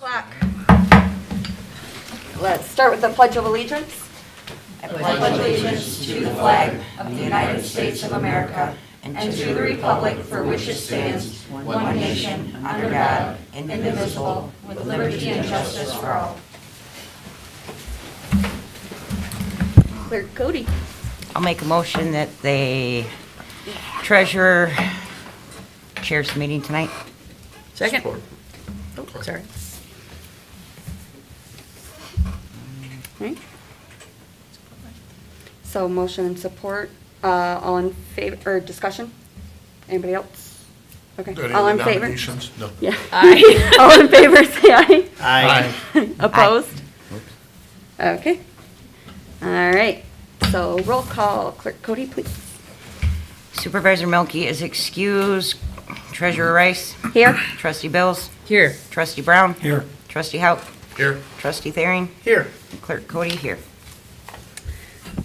Clock. Let's start with the Pledge of Allegiance. I pledge allegiance to the flag of the United States of America and to the republic for which it stands, one nation, under God, indivisible, with liberty and justice for all. Clerk Cody. I'll make a motion that the treasurer chairs the meeting tonight. Second. Oh, sorry. Right. So motion and support, all in favor, or discussion? Anybody else? Okay, Any all in other favor? nominations? No. Yeah. Aye. All in favor, say aye. Aye. Opposed? Okay. All right, so roll call, Clerk Cody, please. Supervisor Milky is excused. Treasurer Rice. Here. Trustee Bills. Here. Trustee Brown. Here. Trustee Hout. Here. Trustee Thering. Here. And Clerk Cody here.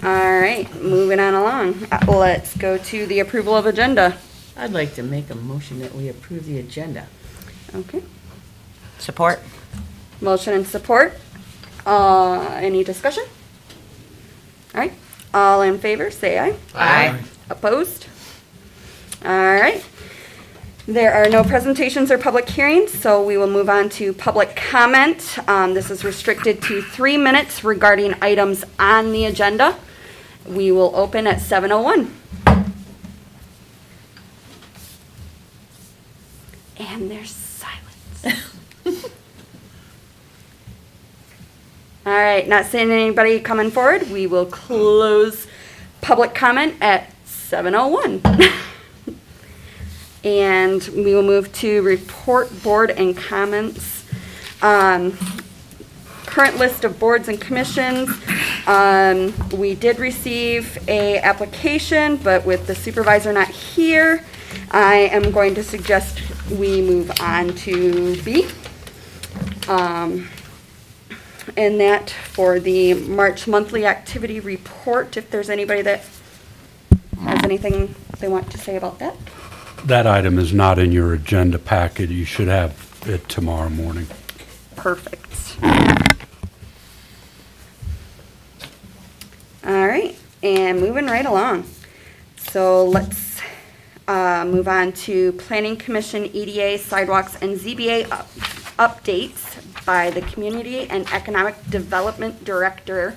All right, moving on along. Let's go to the approval of agenda. I'd like to make a motion that we approve the agenda. Okay, Support. motion and support. Any discussion? All right, all in favor, say aye. Aye. Opposed? All right. There are no presentations or public hearings, so we will move on to public comment. This is restricted to 3 minutes regarding items on the agenda. We will open at 7:01. And there's silence. All right, not seeing anybody coming forward, we will close public comment at 7:01. And we will move to report board and comments. Current list of boards and commissions. We did receive a application, but with the supervisor not here, I am going to suggest we move on to B. And that for the March monthly activity report, if there's anybody that has anything they want to say about that. That item is not in your agenda packet. You should have it tomorrow morning. Perfect. All right, and moving right along. So let's move on to Planning Commission, EDA, sidewalks, and ZBA updates by the Community and Economic Development Director,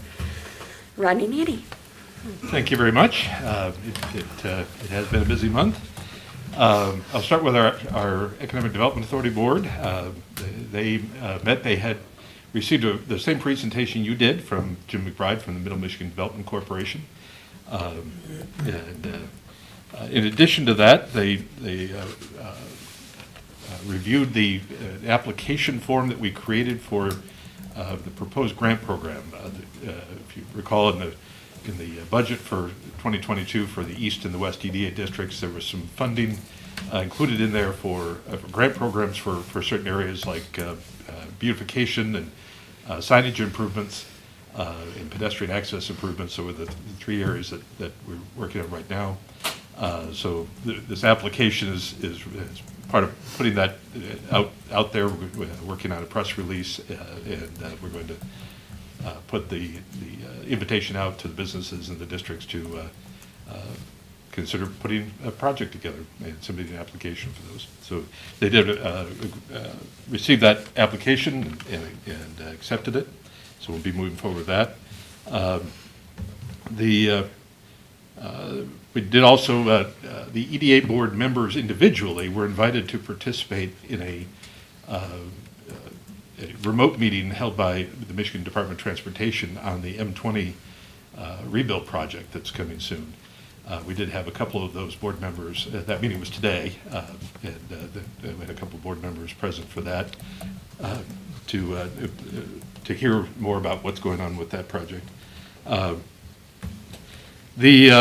Rodney Nady. Thank you very much. It has been a busy month. I'll start with our Economic Development Authority Board. They met, they had received the same presentation you did from Jim McBride from the Middle Michigan Development Corporation. In addition to that, they reviewed the application form that we created for the proposed grant program. If you recall, in the budget for 2022 for the East and the West EDA districts, there was some funding included in there for grant programs for certain areas like beautification and signage improvements and pedestrian access improvements. So the three areas that we're working on right now. So this application is part of putting that out there. We're working on a press release, and we're going to put the invitation out to the businesses in the districts to consider putting a project together and submitting an application for those. So they did receive that application and accepted it. So we'll be moving forward with that. We did also, the EDA board members individually were invited to participate in a remote meeting held by the Michigan Department of Transportation on the M20 rebuild project that's coming soon. We did have a couple of those board members. That meeting was today, and we had a couple of board members present for that to hear more about what's going on with that project. There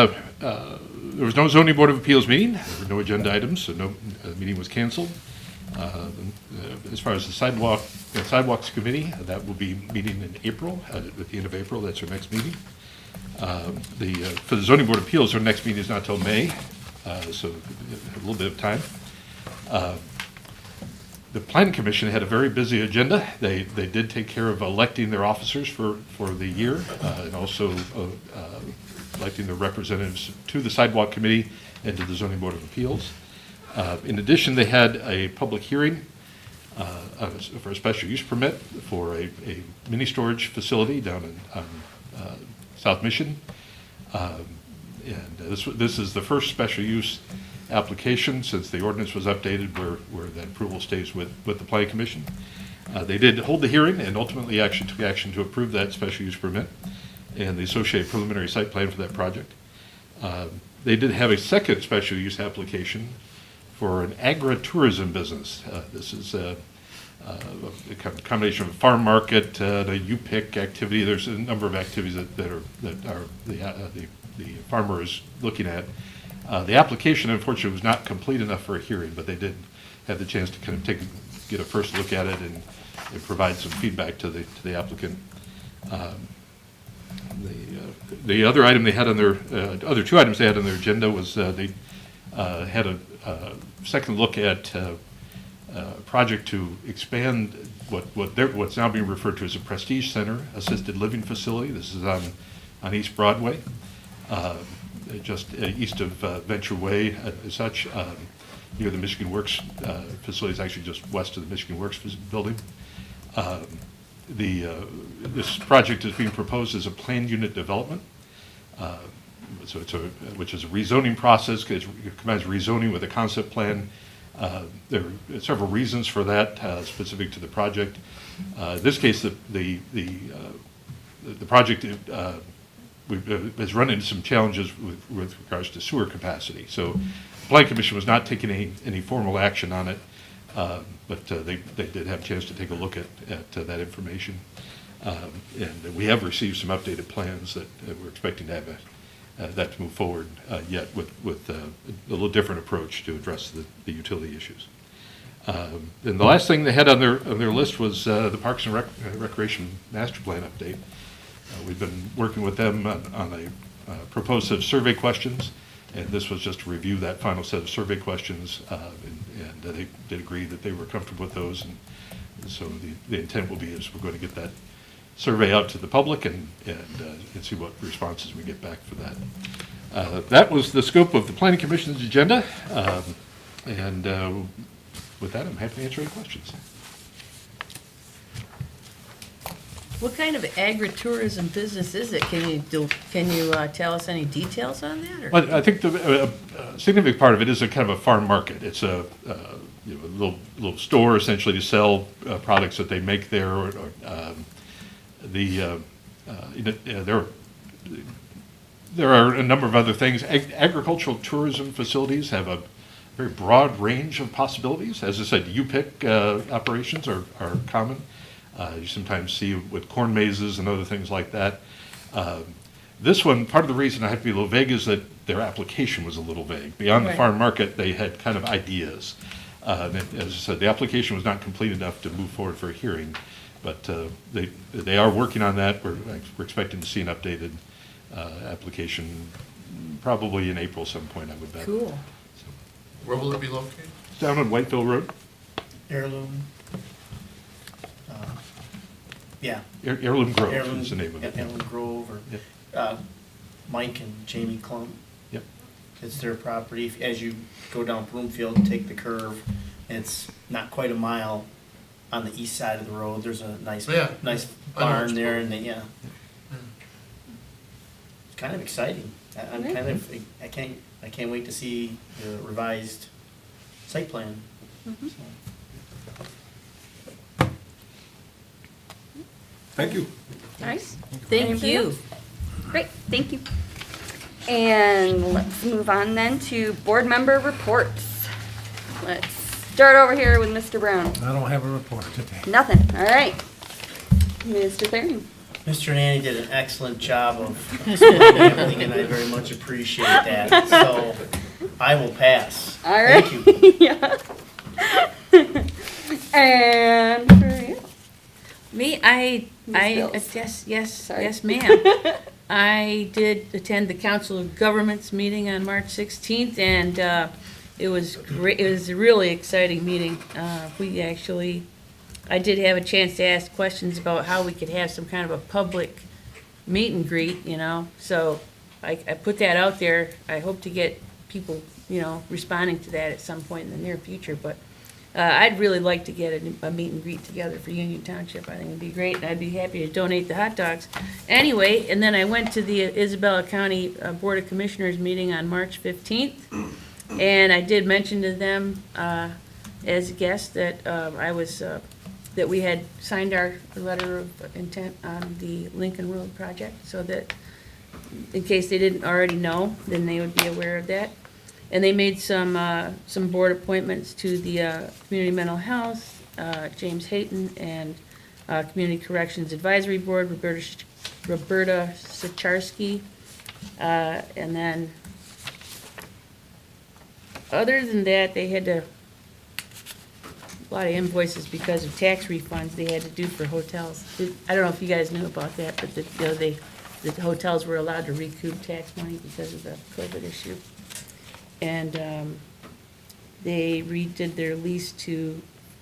was no zoning board of appeals meeting. There were no agenda items, so no meeting was canceled. As far as the sidewalks committee, that will be meeting in April, at the end of April. That's our next meeting. For the zoning board of appeals, our next meeting is not till May, so a little bit of time. The Planning Commission had a very busy agenda. They did take care of electing their officers for the year, and also electing their representatives to the Sidewalk Committee and to the Zoning Board of Appeals. In addition, they had a public hearing for a special use permit for a mini storage facility down in South Mission. And this is the first special use application since the ordinance was updated where that approval stays with the Planning Commission. They did hold the hearing and ultimately took action to approve that special use permit and the associated preliminary site plan for that project. They did have a second special use application for an agritourism business. This is a combination of a farm market, a U-pick activity. There's a number of activities that the farmer is looking at. The application, unfortunately, was not complete enough for a hearing, but they did have the chance to kind of get a first look at it and provide some feedback to the applicant. The other item they had on their other two items they had on their agenda was they had a second look at a project to expand what's now being referred to as a Prestige Center assisted living facility. This is on East Broadway, just east of Venture Way as such, near the Michigan Works facility. Is actually just west of the Michigan Works building. This project is being proposed as a planned unit development. So which is a rezoning process. It combines rezoning with a concept plan. There are several reasons for that, specific to the project. In this case, the project has run into some challenges with regards to sewer capacity. So the Planning Commission was not taking any formal action on it, but they did have a chance to take a look at that information. And we have received some updated plans that we're expecting to have that to move forward yet with a little different approach to address the utility issues. And the last thing they had on their list was the Parks and Recreation Master Plan update. We've been working with them on a proposed set of survey questions, and this was just to review that final set of survey questions, and they did agree that they were comfortable with those, and so the intent will be is we're going to get that survey out to the public and see what responses we get back for that. That was the scope of the Planning Commission's agenda, and with that, I'm happy to answer any questions. What kind of agritourism business is it? Can you tell us any details on that? Or? Well, I think the significant part of it is a kind of a farm market. It's a little store essentially to sell products that they make there. There are a number of other things. Agricultural tourism facilities have a very broad range of possibilities. As I said, U-pick operations are common. You sometimes see with corn mazes and other things like that. This one, part of the reason I have to be a little vague is that their application was a little vague. Beyond the farm market, they had kind of ideas. As I said, the application was not complete enough to move forward for a hearing, but they are working on that. We're expecting to see an updated application probably in April some point, I would bet. Cool. So, Where will it be located? it's down on Whiteville Road. Heirloom. Yeah. Heirloom Grove Heirloom, is the name of it. Heirloom Grove, or Yep. Mike and Jamie Klum. Yep. It's their property. As you go down Broomfield, take the curve, and it's not quite a mile on the east side of the road. There's a nice Yeah. nice I know barn it's there, cool. and it's kind of exciting. I'm kind of I can't wait to see the revised site plan. So. Thank you. All right. Thank Anybody you. else? Great, thank you. And let's move on then to board member reports. Let's start over here with Mr. Brown. I don't have a report today. Nothing, all right. Mr. Therian. Mr. Nanny did an excellent job of explaining everything, and I very much appreciate that. So I will pass. All right. Thank you. Yeah. And for you? Me, Bills. yes, Sorry. yes, ma'am. I did attend the Council of Governments meeting on March 16th, and It was great. It was a really exciting meeting. I did have a chance to ask questions about how we could have some kind of a public meet and greet, so I put that out there. I hope to get people, responding to that at some point in the near future, but I'd really like to get a meet and greet together for Union Township. I think it'd be great, and I'd be happy to donate the hot dogs. Anyway, and then I went to the Isabella County Board of Commissioners meeting on March 15th, and I did mention to them as a guest that that we had signed our letter of intent on the Lincoln Road project, so that in case they didn't already know, then they would be aware of that. And they made some board appointments to the Community Mental Health, James Hayton, and Community Corrections Advisory Board, Roberta Sicharski. And then, other than that, they had a lot of invoices because of tax refunds they had to do for hotels. I don't know if you guys knew about that, but the hotels were allowed to recoup tax money because of the COVID issue. And they redid their lease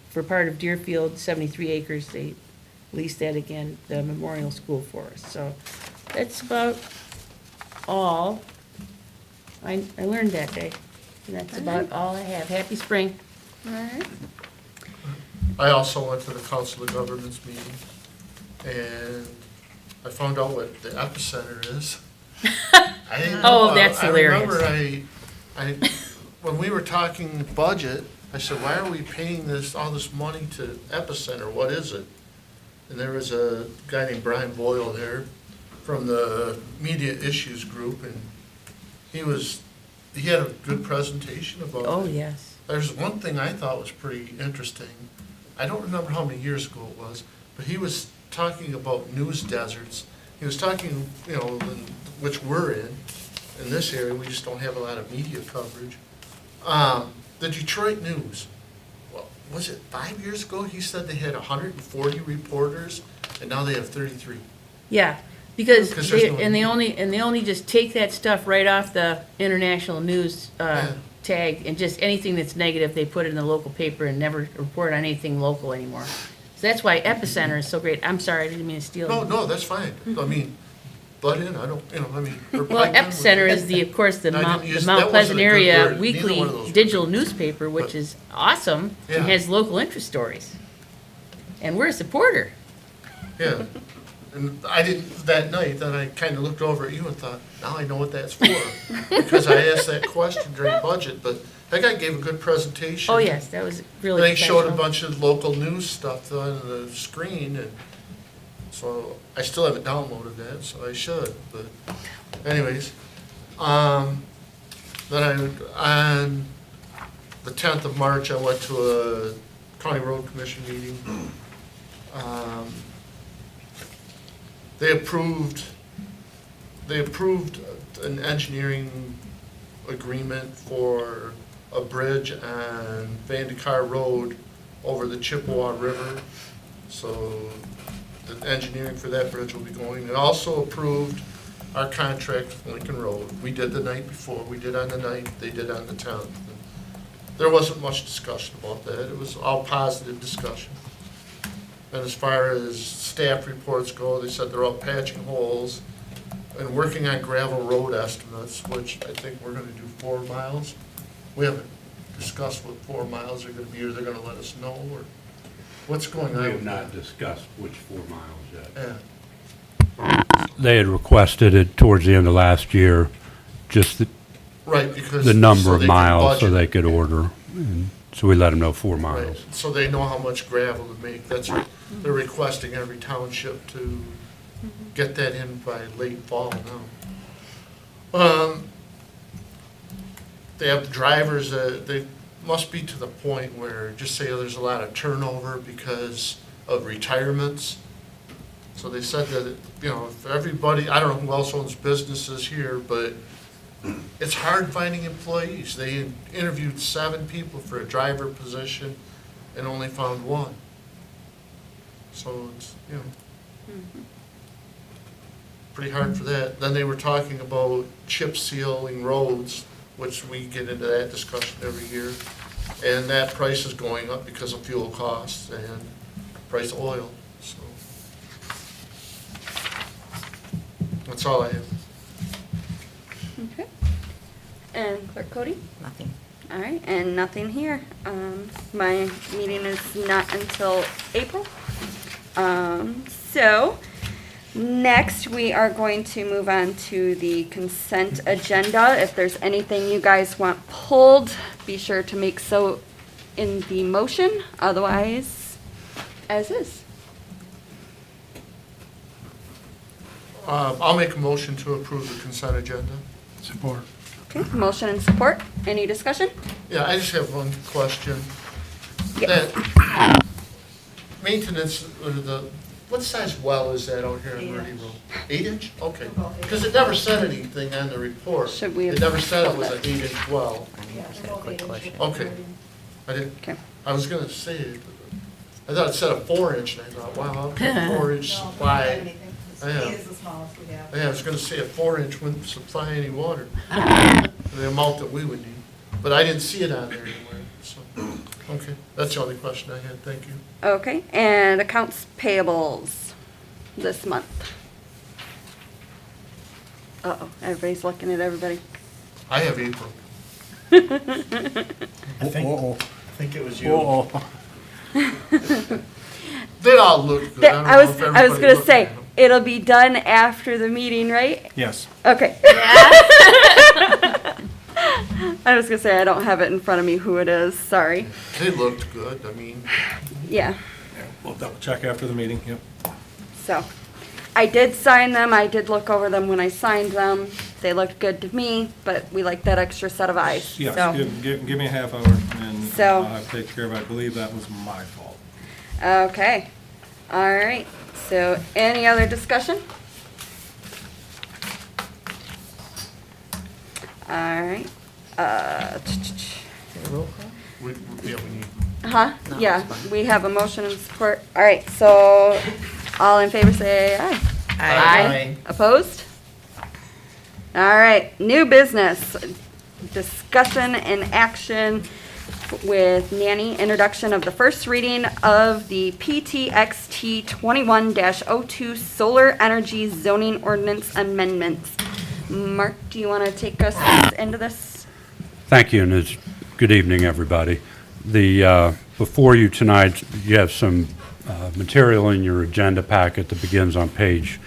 for part of Deerfield, 73 acres, they leased that again, the Memorial School for us. So that's about all I learned that day. And that's about all I have. Happy spring. All right. I also went to the Council of Governments meeting, and I found out what the epicenter is. I didn't know. Oh, that's hilarious. I remember when we were talking budget, I said, why are we paying all this money to Epicenter? What is it? And there was a guy named Brian Boyle there from the Media Issues Group, and he had a good presentation about it. Oh, yes. There's one thing I thought was pretty interesting. I don't remember how many years ago it was, but he was talking about news deserts. He was talking, which we're in this area, we just don't have a lot of media coverage. The Detroit News, was it 5 years ago? He said they had 140 reporters, and now they have 33. Yeah, because Because there's they no- only just take that stuff right off the international news tag, and just anything that's negative, they put it in the local paper and never report on anything local anymore. So that's why Epicenter is so great. I'm sorry, I didn't mean to steal. No, that's fine. I mean, butt in, I don't, or Well, pipe in with Epicenter it. is of course, the I Mount didn't use- Mount that wasn't Pleasant a good Area word. Neither weekly one of those digital words. newspaper, which But- is awesome and Yeah. has local interest stories. And we're a supporter. Yeah, and I didn't, that night, then I kind of looked over at you and thought, now I know what that's for. Because I asked that question during budget, but that guy gave a good presentation. Oh, yes, that was really And he showed a professional. bunch of local news stuff on the screen, and so I still haven't downloaded that, so I should, but anyways. Then on the 10th of March, I went to a County Road Commission meeting. They approved an engineering agreement for a bridge on Vandykar Road over the Chippewa River. So the engineering for that bridge will be going. It also approved our contract with Lincoln Road. We did the night before, we did on the 9th, they did on the 10th. There wasn't much discussion about that. It was all positive discussion. And as far as staff reports go, they said they're all patching holes and working on gravel road estimates, which I think we're gonna do 4 miles. We haven't discussed what 4 miles are gonna be, or they're gonna let us know, or what's going on We have with not that? discussed which 4 miles yet. Yeah, They had requested it towards the end of last year, just right, because. the so number they of can miles so budget. they could order. And so we let them know 4 miles. Right, so they know how much gravel to make. They're requesting every township to get that in by late fall now. They have drivers, they must be to the point where, just say there's a lot of turnover because of retirements. So they said that, if everybody, I don't know who else owns businesses here, but it's hard finding employees. They interviewed 7 people for a driver position and only found 1. So it's, pretty hard for that. Then they were talking about chip sealing roads which we get into that discussion every year. And that price is going up because of fuel costs and price of oil, so. That's all I have. Okay. And Clerk Cody? Nothing. All right, and nothing here. My meeting is not until April. So, next, we are going to move on to the consent agenda. If there's anything you guys want pulled, be sure to make so in the motion, otherwise, as is. I'll make a motion to approve the consent agenda. Support. Okay, motion and support. Any discussion? Yeah, I just have one question. Yes. That maintenance, what size well is that out here on Murdy Road? 8-inch? Okay. Because it never said anything on the report. Should we have- It never said it was an 8-inch well. I just had a quick question. Okay. I didn't, Okay. I was gonna say, it, but I thought it said a 4-inch, and I thought, wow, okay, 4-inch supply. Yeah. Eight is the smallest we have. Yeah, I was gonna say a 4-inch wouldn't supply any water, the amount that we would need. But I didn't see it on there anywhere, so, okay. That's the only question I had, thank you. Okay, and accounts payables this month. Uh-oh, everybody's looking at everybody. I have April. I think it was you. They all look good. I don't I know was, if I was everybody gonna looked say, at 'em. it'll be done after the meeting, right? Yes. Okay. I was gonna say, I don't have it in front of me who it is, sorry. They looked good, I mean, Yeah, Yeah, we'll double check after the meeting, yep. so. I did sign them, I did look over them when I signed them. They looked good to me, but we like that extra set of eyes, so. Yes, give me a half hour and So- I'll have to take care of it. I believe that was my fault. Okay, all right, so any other discussion? All right, we need, huh? No, Yeah, it's fine. we have a motion and support. All right, so all in favor say aye. Aye. Opposed? All right, new business, discussion and action with Nanny, introduction of the first reading of the Ptxt 21-02 Solar Energy Zoning Ordinance Amendments. Mark, do you want to take us into this? Thank you, and good evening, everybody. Before you tonight, you have some material in your agenda packet that begins on page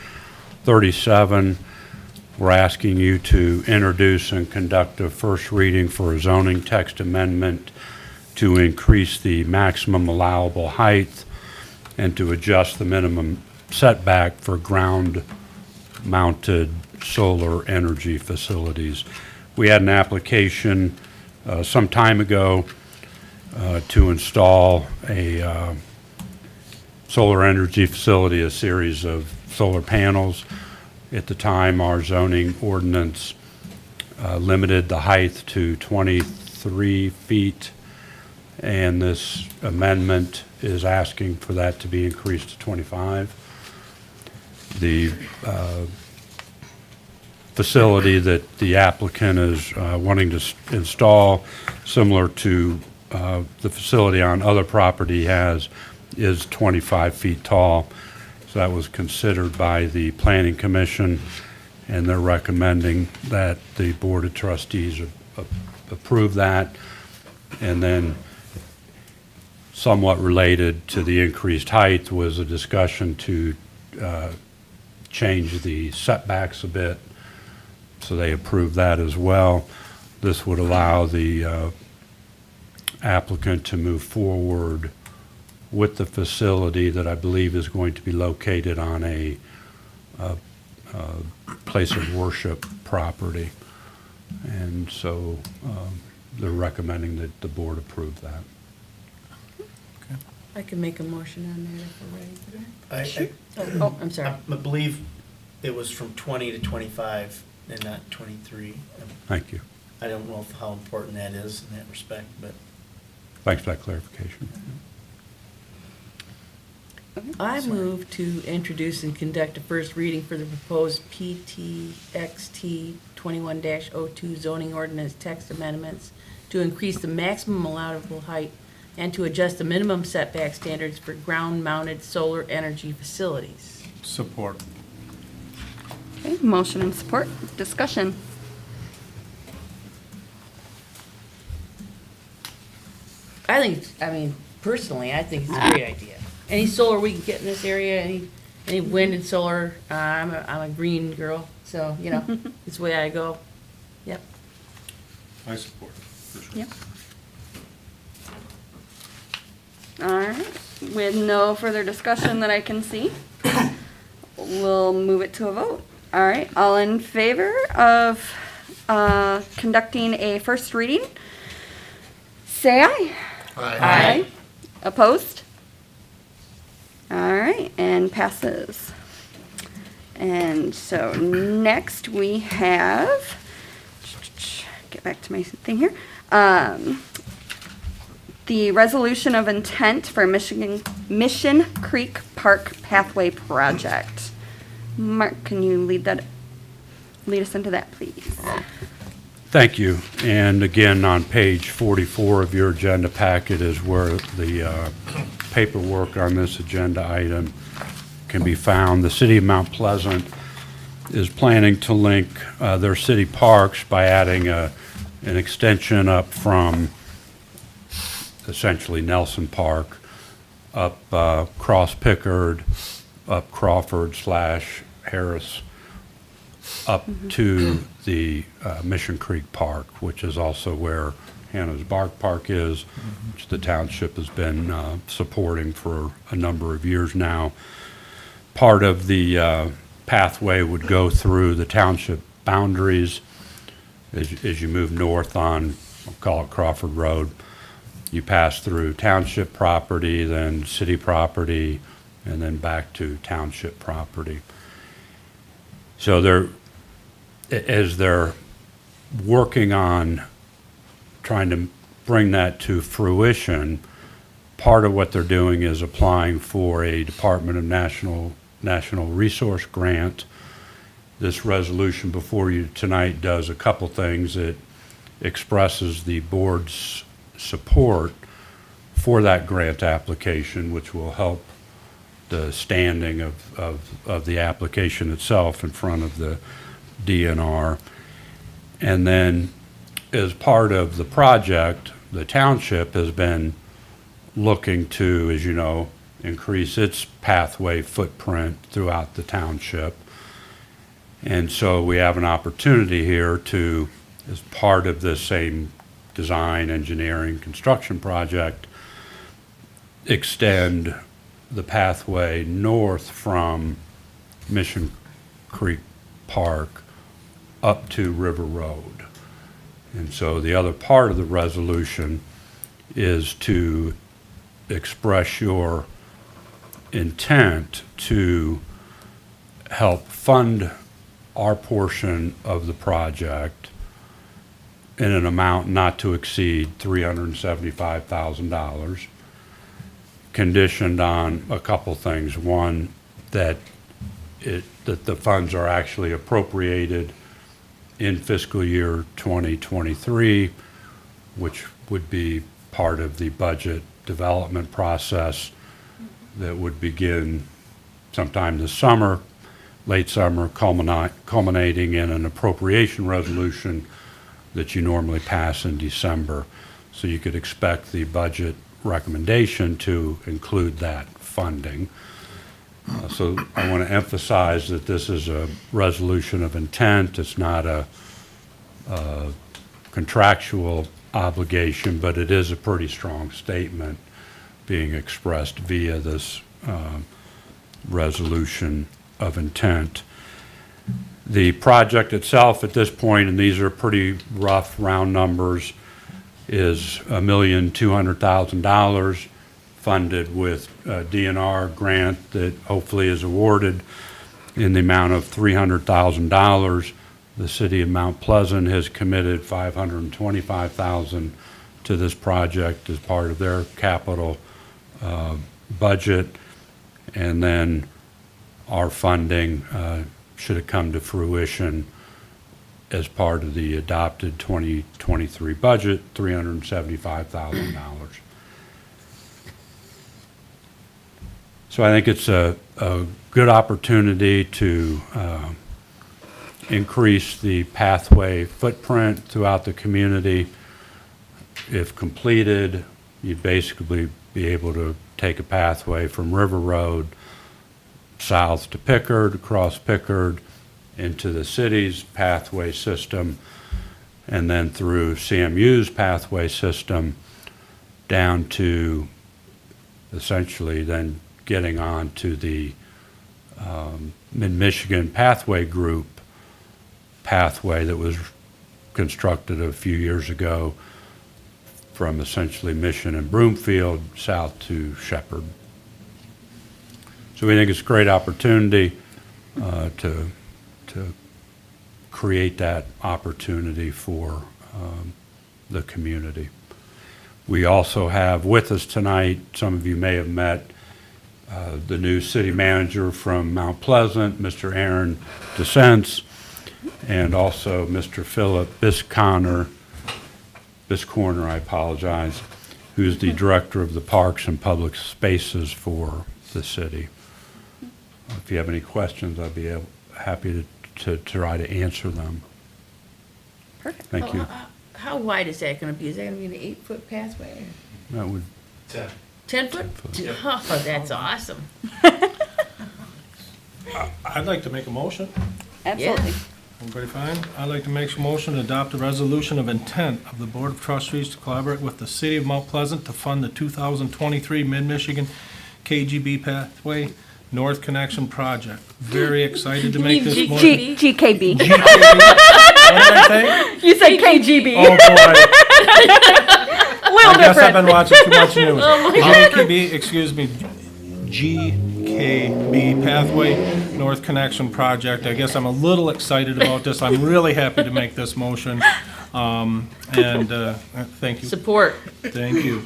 37. We're asking you to introduce and conduct a first reading for a zoning text amendment to increase the maximum allowable height and to adjust the minimum setback for ground-mounted solar energy facilities. We had an application some time ago to install a solar energy facility, a series of solar panels. At the time, our zoning ordinance limited the height to 23 feet, and this amendment is asking for that to be increased to 25. The facility that the applicant is wanting to install, similar to the facility on other property has, is 25 feet tall. So that was considered by the Planning Commission, and they're recommending that the Board of Trustees approve that. And then somewhat related to the increased height was a discussion to change the setbacks a bit. So they approved that as well. This would allow the applicant to move forward with the facility that I believe is going to be located on a place of worship property. And so they're recommending that the board approve that. I can make a motion on that if we're ready for that. I Oh, I'm sorry. believe it was from 20 to 25 and not 23. Thank you. I don't know how important that is in that respect, but Thanks for that clarification. I move to introduce and conduct a first reading for the proposed Ptxt 21-02 zoning ordinance text amendments to increase the maximum allowable height and to adjust the minimum setback standards for ground-mounted solar energy facilities. Support. Okay, motion and support, discussion. Personally, I think it's a great idea. Any solar we can get in this area, any wind and solar, I'm a green girl, so, it's the way I go. Yep. I support, for sure. Yep. All right, with no further discussion that I can see, we'll move it to a vote. All right, all in favor of conducting a first reading? Say aye. Aye. Opposed? All right, and passes. And so next we have, get back to my thing here. The resolution of intent for Mission Creek Park Pathway Project. Mark, can you lead us into that, please? Thank you. And again, on page 44 of your agenda packet is where the paperwork on this agenda item can be found. The City of Mount Pleasant is planning to link their city parks by adding an extension up from essentially Nelson Park, up Cross Pickard, up Crawford / Harris, up to the Mission Creek Park, which is also where Hannah's Bark Park is, which the township has been supporting for a number of years now. Part of the pathway would go through the township boundaries as you move north on, I'll call it Crawford Road. You pass through township property, then city property, and then back to township property. So as they're working on trying to bring that to fruition, part of what they're doing is applying for a Department of National Resource grant. This resolution before you tonight does a couple things. It expresses the board's support for that grant application, which will help the standing of the application itself in front of the DNR. And then as part of the project, the township has been looking to, as you know, increase its pathway footprint throughout the township. And so we have an opportunity here to, as part of this same design, engineering, construction project, extend the pathway north from Mission Creek Park up to River Road. And so the other part of the resolution is to express your intent to help fund our portion of the project in an amount not to exceed $375,000, conditioned on a couple things. One, that the funds are actually appropriated in fiscal year 2023, which would be part of the budget development process that would begin sometime this summer, late summer, culminating in an appropriation resolution that you normally pass in December. So you could expect the budget recommendation to include that funding. So I want to emphasize that this is a resolution of intent. It's not a contractual obligation, but it is a pretty strong statement being expressed via this resolution of intent. The project itself at this point, and these are pretty rough round numbers, is $1,200,000 funded with a DNR grant that hopefully is awarded in the amount of $300,000. The city of Mount Pleasant has committed $525,000 to this project as part of their capital budget. And then our funding, should it come to fruition, as part of the adopted 2023 budget, $375,000. So I think it's a good opportunity to increase the pathway footprint throughout the community. If completed, you'd basically be able to take a pathway from River Road south to Pickard, across Pickard, into the city's pathway system, and then through CMU's pathway system down to essentially then getting on to the Mid-Michigan Pathway Group pathway that was constructed a few years ago from essentially Mission and Broomfield south to Shepherd. So we think it's a great opportunity to create that opportunity for the community. We also have with us tonight, some of you may have met, the new city manager from Mount Pleasant, Mr. Aaron DeSense, and also Mr. Philip Biscorner, I apologize, who's the director of the Parks and Public Spaces for the city. If you have any questions, I'd be happy to try to answer them. Perfect. Thank you. How wide is that gonna be? Is that gonna be an 8-foot pathway? That would, 10 foot? Oh, that's awesome. I'd like to make a motion. Absolutely. Everybody fine? I'd like to make a motion to adopt a resolution of intent of the Board of Trustees to collaborate with the City of Mount Pleasant to fund the 2023 Mid-Michigan KGB Pathway North Connection Project. Very excited to make this motion. GKB. What did I say? You said KGB. Oh, boy. I guess I've been watching too much news. GKB, excuse me, GKB Pathway North Connection Project. I guess I'm a little excited about this. I'm really happy to make this motion. Thank you. Support. Thank you.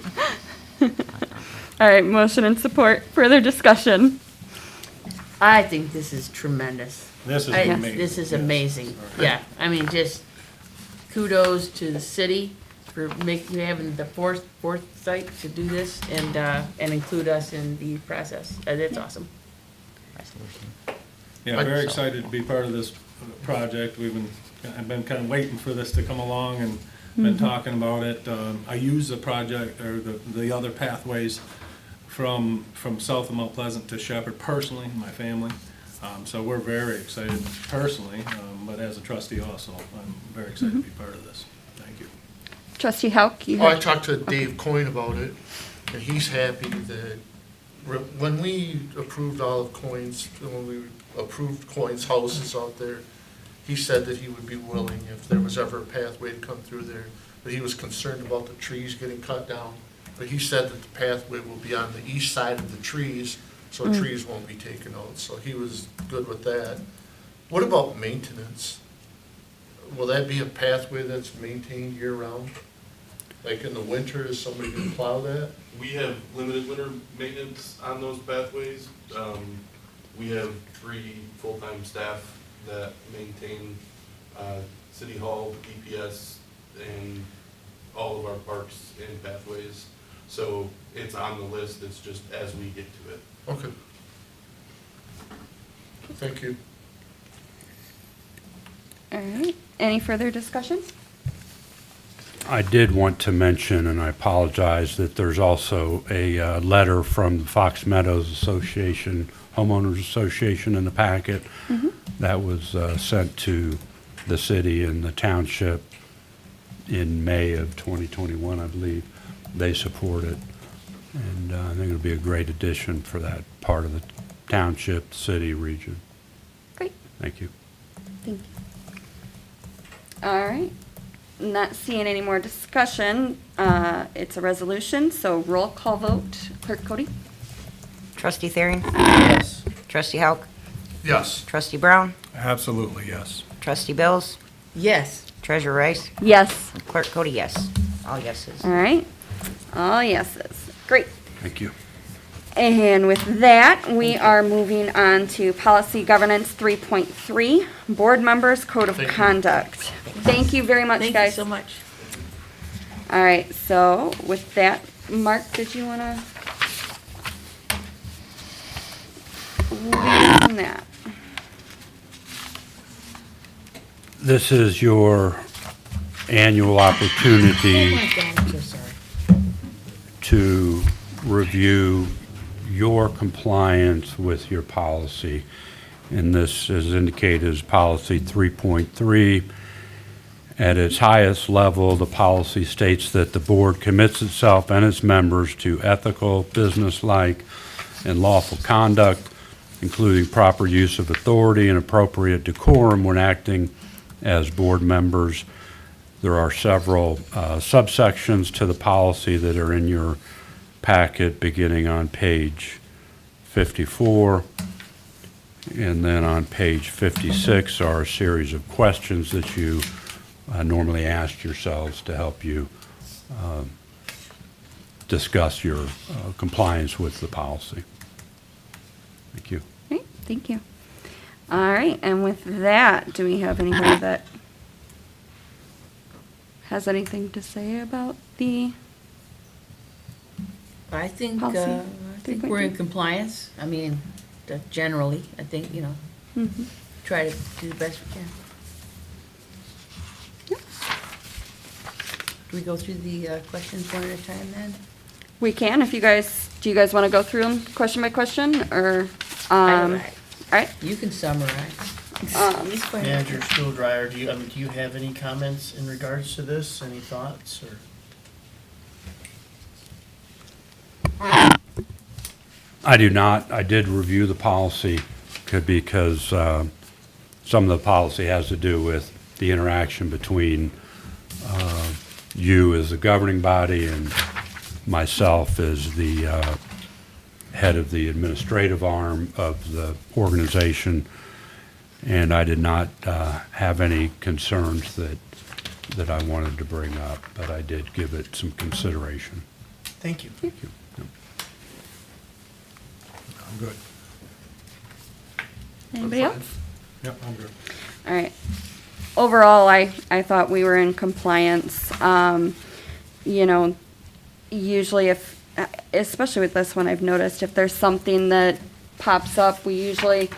All right, motion and support. Further discussion. I think this is tremendous. This is I- amazing. This is Yes. amazing. Yeah, I mean, just kudos to the city for having the foresight to do this and include us in the process. That's awesome. Yeah, very excited to be part of this project. I've been kind of waiting for this to come along and been talking about it. I use the project, or the other pathways from south of Mount Pleasant to Shepherd personally, my family. So we're very excited personally, but as a trustee also, I'm very excited to be part of this. Thank you. Trustee Hauk, you I have, talked to Dave Coyne about it, and he's happy that when we approved all of Coyne's, when we approved Coyne's houses out there, he said that he would be willing if there was ever a pathway to come through there, but he was concerned about the trees getting cut down. But he said that the pathway will be on the east side of the trees, so trees won't be taken out, so he was good with that. What about maintenance? Will that be a pathway that's maintained year-round? Like in the winter, is somebody gonna plow that? We have limited winter maintenance on those pathways. We have 3 full-time staff that maintain City Hall, DPS, and all of our parks and pathways. So it's on the list, it's just as we get to it. Okay. Thank you. all right. Any further discussion? I did want to mention, and I apologize, that there's also a letter from the Fox Meadows Association, Homeowners Association in the packet that was sent to the city and the township in May of 2021, I believe. They support it, and I think it'll be a great addition for that part of the township, city, region. Great. Thank you. Thank you. All right. Not seeing any more discussion. It's a resolution, so roll call vote. Clerk Cody? Trustee Thering? Yes. Trustee Hauk? Yes. Trustee Brown? Absolutely, yes. Trustee Bills? Yes. Treasurer Rice? Yes. Clerk Cody, yes. All yeses. All right. All yeses. Great. Thank you. And with that, we are moving on to Policy Governance 3.3, Board Members Code of Thank you. Conduct. Thank you very much, Thank you guys. so much. All right, so with that, Mark, did you want to lead on that? This is your annual opportunity Oh my God, I'm so sorry. to review your compliance with your policy. And this is indicated as Policy 3.3. At its highest level, the policy states that the board commits itself and its members to ethical, businesslike, and lawful conduct, including proper use of authority and appropriate decorum when acting as board members. There are several subsections to the policy that are in your packet, beginning on page 54. And then on page 56 are a series of questions that you normally ask yourselves to help you discuss your compliance with the policy. Thank you. Okay, thank you. All right, and with that, do we have anybody that has anything to say about the, I think, Policy I think we're in 3.3. compliance. I mean, generally, I think, Mhm. try to do the best we can. Yep. Do we go through the questions one at a time then? We can, if you guys, do you guys want to go through them question by question, or, all right? You can summarize. Um, It's fine. Manager Stuhldreher, do you have any comments in regards to this? Any thoughts, or? I do not. I did review the policy because some of the policy has to do with the interaction between you as the governing body and myself as the head of the administrative arm of the organization. And I did not have any concerns that I wanted to bring up, but I did give it some consideration. Thank you. I'm good. Anybody else? Yep, I'm good. All right. Overall, I thought we were in compliance. You know, usually if, especially with this one, I've noticed if there's something that pops up, we usually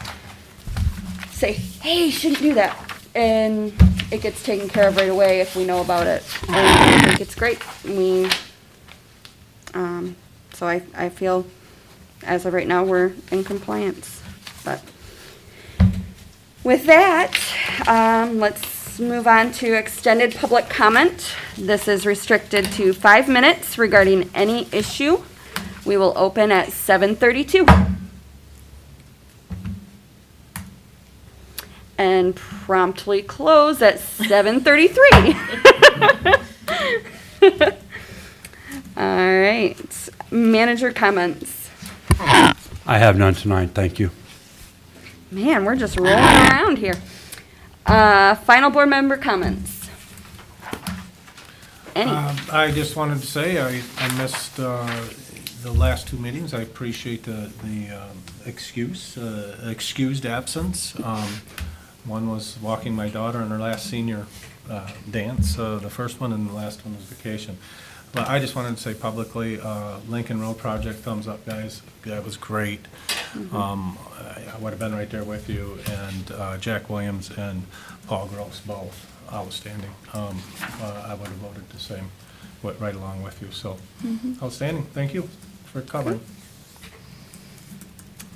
say, hey, you shouldn't do that. And it gets taken care of right away if we know about it. And I think it's great. So I feel as of right now, we're in compliance. But with that, let's move on to extended public comment. This is restricted to 5 minutes regarding any issue. We will open at 7:32. And promptly close at 7:33. All right, manager comments. I have none tonight, thank you. Man, we're just rolling around here. Final board member comments. Any? I just wanted to say, I missed the last 2 meetings. I appreciate the excused absence. One was walking my daughter in her last senior dance, the first one, and the last one was vacation. But I just wanted to say publicly, Lincoln Road project, thumbs up, guys. That was great. I would have been right there with you, and Jack Williams and Paul Gross both outstanding. I would have voted the same, right along with you. So outstanding. Thank you for covering.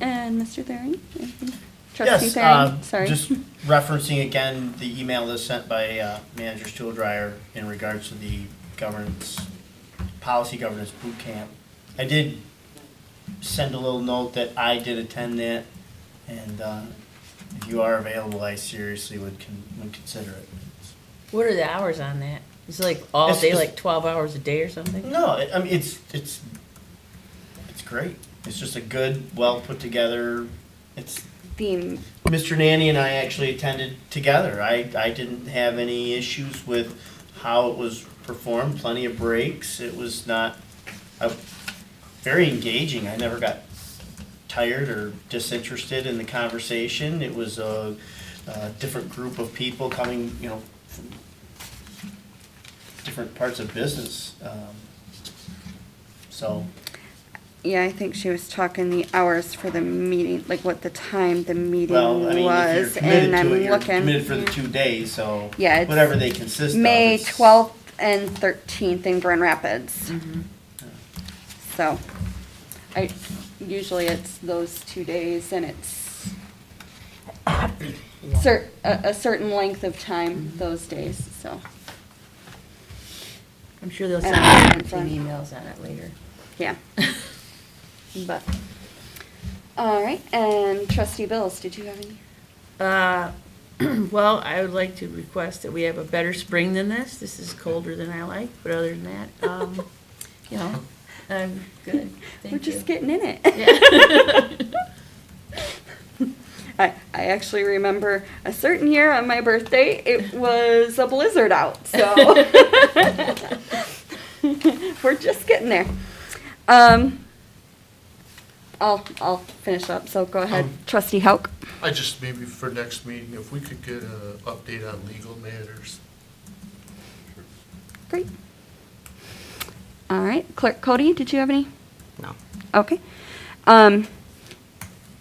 And Mr. Thering? Anything? Trustee Yes, Thering, sorry. just referencing again the email that's sent by Manager Stuhldreher in regards to the policy governance boot camp. I did send a little note that I did attend that, and if you are available, I seriously would consider it. What are the hours on that? Is it like all It's- day, it's- like 12 hours a day or something? No, I mean, it's great. It's just a good, well put together. It's Theme. Mr. Nanny and I actually attended together. I didn't have any issues with how it was performed. Plenty of breaks. It was not very engaging. I never got tired or disinterested in the conversation. It was a different group of people coming, you know, from different parts of business. So, Yeah, I think she was talking the hours for the meeting, like what the time the meeting well, I mean, if you're was, committed and I'm to it, you're looking. committed for the 2 days, so Yeah, it's whatever they consist of. May it's- 12th and 13th in Grand Rapids. Mm-hmm. So, usually it's those 2 days and it's a certain length of time those days, so, I'm sure they'll And send it's some on- emails on it later. yeah. But, all right, and trustee Bills, did you have any? Well, I would like to request that we have a better spring than this. This is colder than I like, but other than that, you know, I'm good. Thank We're just you. getting in it. Yeah. I actually remember a certain year on my birthday, it was a blizzard out, so. We're just getting there. I'll finish up, so go ahead, trustee Hauk. I just maybe for next meeting, if we could get an update on legal matters. Great. All right, Clerk Cody, did you have any? No. Okay.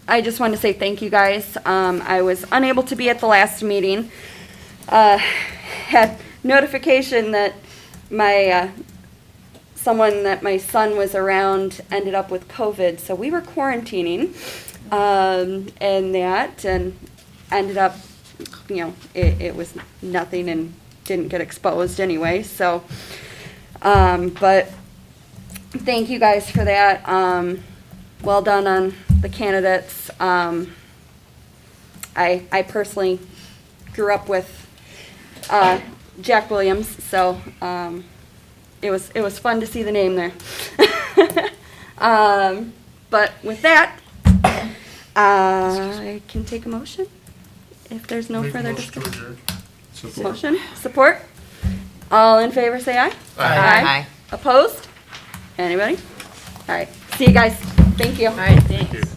I just wanted to say thank you guys. I was unable to be at the last meeting. Had notification that my, someone that my son was around ended up with COVID, so we were quarantining, and ended up, you know, it was nothing and didn't get exposed anyway, so, but thank you guys for that. Well done on the candidates. I personally grew up with Jack Williams, so it was fun to see the name there. But with that, I can take a motion if there's no Make a further motion to discussion. adjourn. Motion, support? All in favor, say aye. Aye. Opposed? Anybody? All right, see you guys. Thank you. All right, thanks.